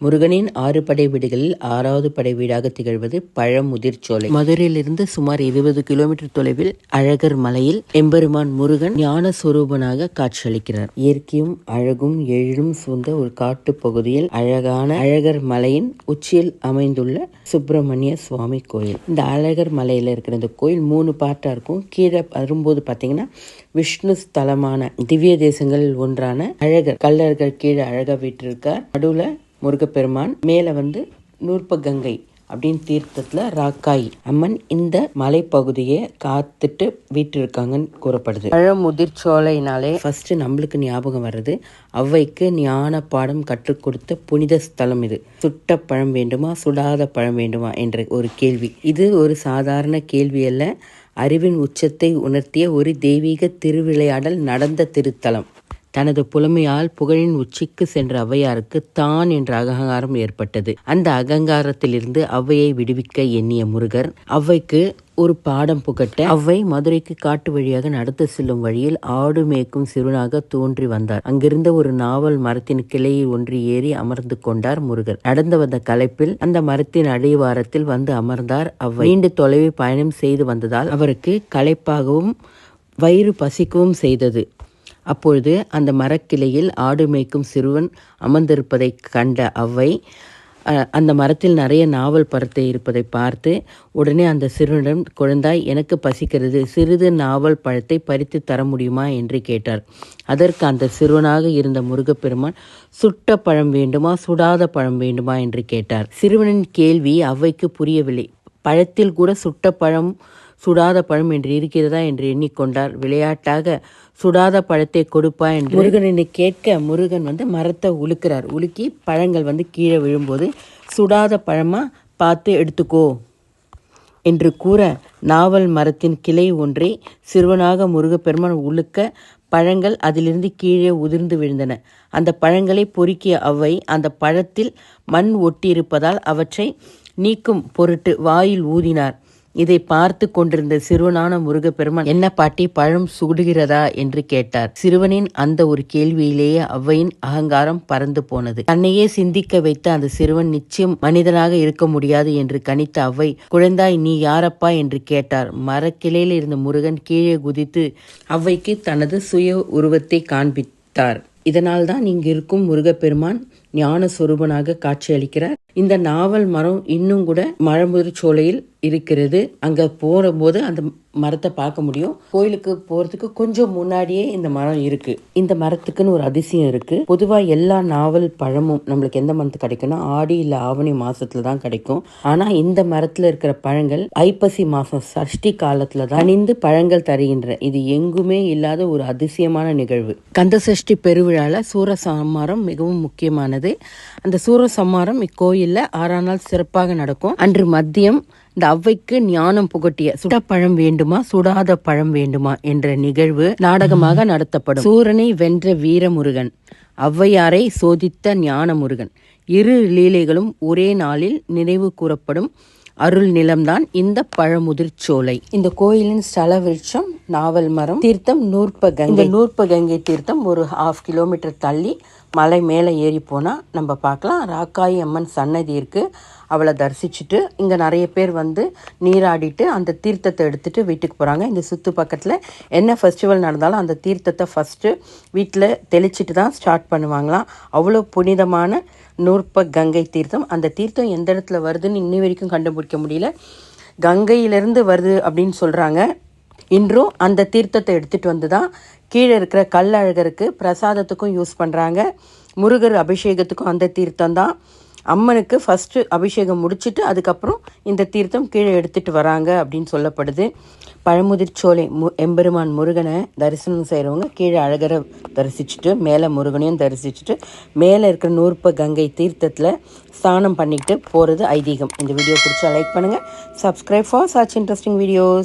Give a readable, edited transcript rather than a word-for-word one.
முருகனின் 6 படை வீடுகளில் 6வது படை வீடாக திகழ்வது பழமுதிர்ச்சோலை. மதுரையிலிருந்து சுமார் 20 கிலோமீட்டர் தொலைவில் அழகர் மலையில் எம்பெருமான் முருகன் ஞான சொரூபனாக காட்சியளிக்கிறார். இயற்கையும் அழகும் எழிலும் சூழ்ந்த ஒரு காட்டு பகுதியில் அழகான அழகர் மலையின் உச்சியில் அமைந்துள்ள சுப்பிரமணிய சுவாமி கோயில். இந்த அழகர் மலையில இருக்கிற இந்த கோயில் 3 பார்ட்டா இருக்கும். கீழே வரும்போது பார்த்தீங்கன்னா விஷ்ணு ஸ்தலமான திவ்ய தேசங்களில் ஒன்றான அழகர் கல்லர்கள் கீழே அழகா வீற்றிருக்கார். நடுவுல முருகப்பெருமான், மேல நூற்பகங்கை அப்படின்னு தீர்த்தத்துல ராக்காய் அம்மன் இந்த மலைப்பகுதியை காத்துட்டு வீட்டிருக்காங்கன்னு கூறப்படுது. பழமுதிர்ச்சோலைனாலே ஃபர்ஸ்ட் நம்மளுக்கு ஞாபகம் வர்றது ஔவைக்கு ஞான பாடம் கற்றுக் கொடுத்த புனித ஸ்தலம் இது. சுட்ட பழம் வேண்டுமா சுடாத பழம் வேண்டுமா என்ற ஒரு கேள்வி. இது ஒரு சாதாரண கேள்வி அல்ல, அறிவின் உச்சத்தை உணர்த்திய ஒரு தெய்வீக திருவிளையாடல் நடந்த திருத்தலம். தனது புலமையால் புகழின் உச்சிக்கு சென்ற ஔவையாருக்கு தான் என்ற அகங்காரம் ஏற்பட்டது. அந்த அகங்காரத்திலிருந்து ஔவையை விடுவிக்க எண்ணிய முருகர் ஔவைக்கு ஒரு பாடம் புகட்ட ஔவை மதுரைக்கு காட்டு வழியாக நடந்து செல்லும் வழியில் ஆடு மேய்க்கும் சிறுவனாக தோன்றி வந்தார். அங்கிருந்த ஒரு நாவல் மரத்தின் கிளையில் ஒன்று ஏறி அமர்ந்து கொண்டார் முருகர். நடந்து வந்த களைப்பில் அந்த மரத்தின் அடிவாரத்தில் வந்து அமர்ந்தார் ஔவை. நீண்ட தொலைவை பயணம் செய்து வந்ததால் அவருக்கு களைப்பாகவும் வயிறு பசிக்கவும் செய்தது. அப்பொழுது அந்த மரக்கிளையில் ஆடு மேய்க்கும் சிறுவன் அமர்ந்திருப்பதை கண்ட ஔவை அந்த மரத்தில் நிறைய நாவல் பழத்தை இருப்பதை பார்த்து உடனே அந்த சிறுவனிடம், குழந்தாய், எனக்கு பசிக்கிறது, சிறிது நாவல் பழத்தை பறித்து தர முடியுமா என்று கேட்டார். அதற்கு அந்த சிறுவனாக இருந்த முருகப்பெருமான், சுட்ட பழம் வேண்டுமா சுடாத பழம் வேண்டுமா என்று கேட்டார். சிறுவனின் கேள்வி ஔவைக்கு புரியவில்லை. பழத்தில் கூட சுட்ட பழம் சுடாத பழம் என்று இருக்கிறதா என்று எண்ணிக்கொண்டார். விளையாட்டாக சுடாத பழத்தை கொடுப்பா என்று முருகனை கேட்க முருகன் மரத்தை உலுக்கிறார். உலுக்கி பழங்கள் கீழே விழும்போது சுடாத பழமா பார்த்து எடுத்துக்கோ என்று கூற நாவல் மரத்தின் கிளை ஒன்றை சிறுவனாக முருகப்பெருமான் உலுக்க பழங்கள் அதிலிருந்து கீழே உதிர்ந்து விழுந்தன. அந்த பழங்களை பொறுக்கிய ஔவை அந்த பழத்தில் மண் ஒட்டியிருப்பதால் அவற்றை நீக்கும் பொருட்டு வாயில் ஊதினார். இதை பார்த்து கொண்டிருந்த சிறுவனான முருகப்பெருமான், என்ன பாட்டி, பழம் சுடுகிறதா என்று கேட்டார். சிறுவனின் அந்த ஒரு கேள்வியிலேயே ஔவையின் அகங்காரம் பறந்து போனது. தன்னையே சிந்திக்க வைத்த அந்த சிறுவன் நிச்சயம் மனிதனாக இருக்க முடியாது என்று கணித்த ஔவை, குழந்தாய், நீ யாரப்பா என்று கேட்டார். மரக்கிளையில் இருந்த முருகன் கீழே குதித்து ஔவைக்கு தனது சுய உருவத்தை காண்பித்தார். இதனால் தான் இங்கு இருக்கும் முருகப்பெருமான் ஞான சொரூபனாக காட்சியளிக்கிறார். இந்த நாவல் மரம் இன்னும் கூட பழமுதிர்ச்சோலையில் இருக்கிறது. அங்க போகும்போது அந்த மரத்தை பார்க்க முடியும். கோயிலுக்கு போறதுக்கு கொஞ்சம் முன்னாடியே இந்த மரம் இருக்கு. இந்த மரத்துக்குன்னு ஒரு அதிசயம் இருக்கு. பொதுவா எல்லா நாவல் பழமும் நம்மளுக்கு எந்த மரத்து கிடைக்கும்னா ஆடி இல்ல ஆவணி மாசத்துல தான் கிடைக்கும். ஆனா இந்த மரத்துல இருக்கிற பழங்கள் ஐப்பசி மாசம் சஷ்டி காலத்துல தான் அணிந்து பழங்கள் தருகின்றன. இது எங்குமே இல்லாத ஒரு அதிசயமான நிகழ்வு. கந்த சஷ்டி பெருவிழால சூரசம்ஹாரம் மிகவும் முக்கியமானது. அந்த சூரசம்ஹாரம் இக்கோயில்ல 6ஆம் நாள் சிறப்பாக நடக்கும். அன்று மதியம் இந்த ஔவைக்கு ஞானம் புகட்டிய சுட்ட பழம் வேண்டுமா சுடாத பழம் வேண்டுமா என்ற நிகழ்வு நாடகமாக நடத்தப்படும். சூரனை வென்ற வீரமுருகன், ஔவையாரை சோதித்த ஞான முருகன், இரு லீலைகளும் ஒரே நாளில் நினைவு கூறப்படும் அருள் நிலம்தான் இந்த பழமுதிர்ச்சோலை. இந்த கோயிலின் ஸ்தல விருட்சம் நாவல் மரம். தீர்த்தம் நூற்பகங்கை. இந்த நூற்பகங்கை தீர்த்தம் ஒரு 1/2 கிலோமீட்டர் தள்ளி மலை மேலே ஏறி போனால் நம்ம பார்க்கலாம். ராக்காயி அம்மன் சன்னதி இருக்குது. அவளை தரிசிச்சுட்டு இங்கே நிறைய பேர் நீராடிட்டு அந்த தீர்த்தத்தை எடுத்துகிட்டு வீட்டுக்கு போகிறாங்க. இந்த சுற்று பக்கத்தில் என்ன ஃபெஸ்டிவல் நடந்தாலும் அந்த தீர்த்தத்தை ஃபஸ்ட்டு வீட்டில் தெளிச்சிட்டு தான் ஸ்டார்ட் பண்ணுவாங்களாம். அவ்வளோ புனிதமான நூற்பகங்கை தீர்த்தம். அந்த தீர்த்தம் எந்த இடத்துல வருதுன்னு இன்னி வரைக்கும் கண்டுபிடிக்க முடியல. கங்கையிலேருந்து வருது அப்படின்னு சொல்கிறாங்க. இன்றும் அந்த தீர்த்தத்தை எடுத்துகிட்டு தான் கீழே இருக்கிற கல்லழகருக்கு பிரசாதத்துக்கும் யூஸ் பண்ணுறாங்க. முருகர் அபிஷேகத்துக்கும் அந்த தீர்த்தம் தான். அம்மனுக்கு ஃபஸ்ட்டு அபிஷேகம் முடிச்சுட்டு அதுக்கப்புறம் இந்த தீர்த்தம் கீழே எடுத்துகிட்டு வராங்க அப்படின்னு சொல்லப்படுது. பழமுதிர்ச்சோலை எம்பெருமான் முருகனை தரிசனம் செய்கிறவங்க கீழே அழகரை தரிசிச்சுட்டு மேலே முருகனையும் தரிசிச்சுட்டு மேலே இருக்கிற நூற்பகங்கை தீர்த்தத்தில் ஸ்நானம் பண்ணிக்கிட்டு போகிறது ஐதீகம். இந்த வீடியோ பிடிச்சா லைக் பண்ணுங்கள். Subscribe for such interesting videos.